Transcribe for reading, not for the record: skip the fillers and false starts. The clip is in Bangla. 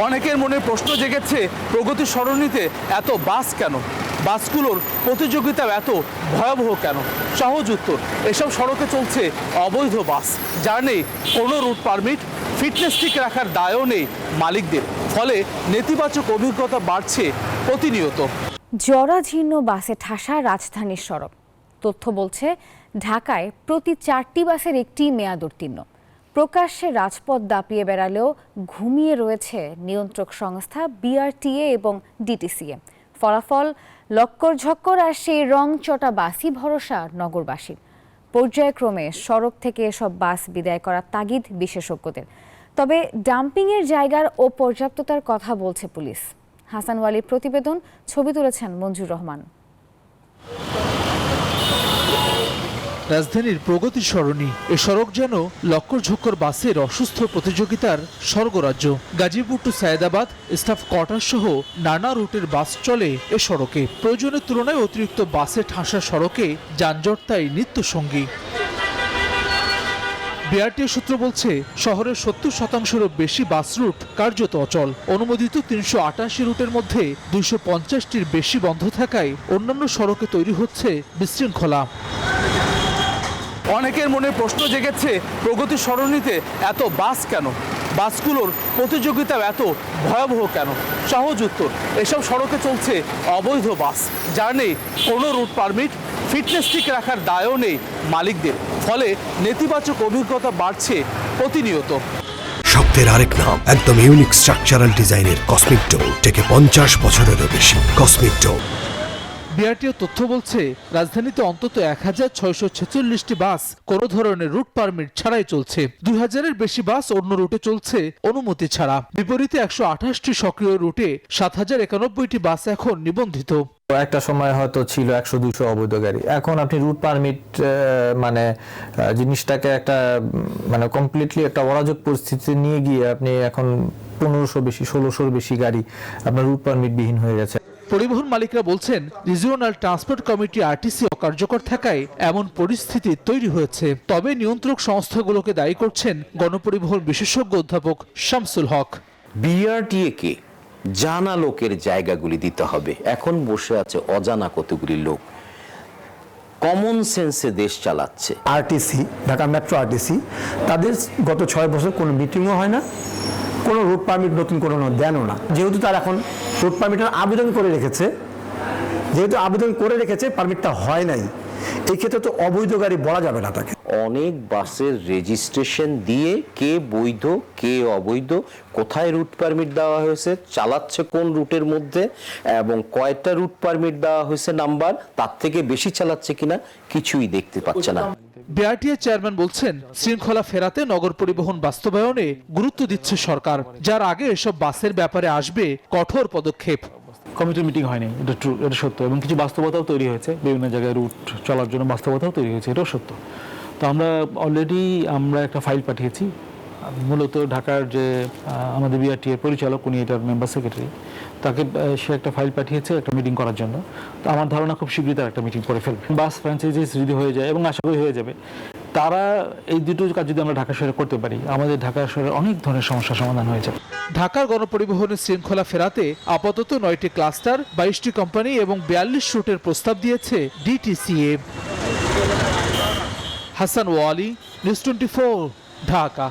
অনেকের মনে প্রশ্ন জেগেছে, প্রগতি সরণিতে এত বাস কেন? বাসগুলোর প্রতিযোগিতা এত ভয়াবহ কেন? সহজ উত্তর, এসব সড়কে চলছে অবৈধ বাস, যার নেই কোনো রুট পারমিট, ফিটনেস ঠিক রাখার দায়ও নেই মালিকদের। ফলে নেতিবাচক অভিজ্ঞতা বাড়ছে প্রতিনিয়ত। জরাজীর্ণ বাসে ঠাসা রাজধানীর সড়ক। তথ্য বলছে, ঢাকায় প্রতি 4টি বাসের একটি মেয়াদোত্তীর্ণ। প্রকাশ্যে রাজপথ দাপিয়ে বেড়ালেও ঘুমিয়ে রয়েছে নিয়ন্ত্রক সংস্থা বিআরটিএ এবং ডিটিসিএ। ফলাফল, লক্কর ঝক্কর আর সেই রংচটা বাসই ভরসা নগরবাসীর। পর্যায়ক্রমে সড়ক থেকে এসব বাস বিদায় করার তাগিদ বিশেষজ্ঞদের। তবে ডাম্পিংয়ের জায়গার অপর্যাপ্ততার কথা বলছে পুলিশ। হাসান ওয়ালির প্রতিবেদন, ছবি তুলেছেন মঞ্জুর রহমান। রাজধানীর প্রগতি সরণি এ সড়ক যেন লক্কর ঝক্কর বাসের অসুস্থ প্রতিযোগিতার স্বর্গরাজ্য। Gazipur to Sayedabad, staff quarter সহ নানা রুটের বাস চলে এ সড়কে। প্রয়োজনের তুলনায় অতিরিক্ত বাসে ঠাসা সড়কে যানজট তাই নিত্যসঙ্গী। বিআরটিএ সূত্র বলছে, শহরের 70%-এরও বেশি বাস রুট কার্যত অচল। অনুমোদিত 388 রুটের মধ্যে 250টির বেশি বন্ধ থাকায় অন্যান্য সড়কে তৈরি হচ্ছে বিশৃঙ্খলা। অনেকের মনে প্রশ্ন জেগেছে, প্রগতি সরণিতে এত বাস কেন? বাসগুলোর প্রতিযোগিতা এত ভয়াবহ কেন? সহজ উত্তর, এসব সড়কে চলছে অবৈধ বাস, যার নেই কোনো রুট পারমিট, ফিটনেস ঠিক রাখার দায়ও নেই মালিকদের। ফলে নেতিবাচক অভিজ্ঞতা বাড়ছে প্রতিনিয়ত। শব্দের আরেক নাম, একদম ইউনিক স্ট্রাকচারাল ডিজাইনের কসমিক ডোম, থেকে 50 বছরেরও বেশি। কসমিক ডোম। বিআরটিএ তথ্য বলছে, রাজধানীতে অন্তত 1646টি বাস কোনো ধরনের রুট পারমিট ছাড়াই চলছে। 2000-এর বেশি বাস অন্য রুটে চলছে অনুমতি ছাড়া। বিপরীতে 128টি সক্রিয় রুটে 7091টি বাস এখন নিবন্ধিত। একটা সময় হয়তো ছিল 100-200 অবৈধ গাড়ি, এখন আপনি রুট পারমিট জিনিসটাকে একটা কমপ্লিটলি একটা অরাজক পরিস্থিতিতে নিয়ে গিয়ে আপনি এখন 1500 বেশি 1600-র বেশি গাড়ি আপনার রুট পারমিট বিহীন হয়ে গেছে। পরিবহন মালিকরা বলছেন, রিজিওনাল ট্রান্সপোর্ট কমিটি আরটিসি অকার্যকর থাকায় এমন পরিস্থিতি তৈরি হয়েছে। তবে নিয়ন্ত্রক সংস্থাগুলোকে দায়ী করছেন গণপরিবহন বিশেষজ্ঞ অধ্যাপক শামসুল হক। বিআরটিএ কে জানা লোকের জায়গাগুলি দিতে হবে। এখন বসে আছে অজানা কতগুলি লোক, কমন সেন্সে দেশ চালাচ্ছে। আরটিসি, ঢাকা মেট্রো আরটিসি, তাদের গত 6 বছর কোনো মিটিংও হয় না, কোনো রুট পারমিট নতুন কোনো দেনও না। যেহেতু তারা এখন রুট পারমিটের আবেদন করে রেখেছে, পারমিটটা হয় নাই, এই ক্ষেত্রে তো অবৈধ গাড়ি বলা যাবে না তাকে। অনেক বাসের রেজিস্ট্রেশন দিয়ে কে বৈধ কে অবৈধ, কোথায় রুট পারমিট দেওয়া হয়েছে, চালাচ্ছে কোন রুটের মধ্যে এবং কয়টা রুট পারমিট দেওয়া হয়েছে নাম্বার, তার থেকে বেশি চালাচ্ছে কিনা কিছুই দেখতে পাচ্ছে না। বিআরটিএ চেয়ারম্যান বলছেন, শৃঙ্খলা ফেরাতে নগর পরিবহন বাস্তবায়নে গুরুত্ব দিচ্ছে সরকার, যার আগে এসব বাসের ব্যাপারে আসবে কঠোর পদক্ষেপ। কমিটির মিটিং হয়নি, এটা ট্রু, এটা সত্য, এবং কিছু বাস্তবতাও তৈরি হয়েছে, বিভিন্ন জায়গায় রুট চলার জন্য বাস্তবতাও তৈরি হয়েছে, এটাও সত্য। তো আমরা অলরেডি একটা ফাইল পাঠিয়েছি, মূলত ঢাকার যে আমাদের বিআরটিএ পরিচালক, উনি এটার মেম্বার সেক্রেটারি, তাকে সে একটা ফাইল পাঠিয়েছে একটা মিটিং করার জন্য। তো আমার ধারণা খুব শীঘ্রই তার একটা মিটিং করে ফেলবে। বাস ফ্র্যাঞ্চাইজিস যদি হয়ে যায়, এবং আশা করি হয়ে যাবে, তারা এই দুটো কাজ যদি আমরা ঢাকা শহরে করতে পারি, আমাদের ঢাকা শহরে অনেক ধরনের সমস্যার সমাধান হয়ে যাবে। ঢাকার গণপরিবহনের শৃঙ্খলা ফেরাতে আপাতত 9টি ক্লাস্টার, 22টি কোম্পানি এবং 42 রুটের প্রস্তাব দিয়েছে ডিটিসিএ। হাসান ওয়ালি, নিউজ 24, ঢাকা।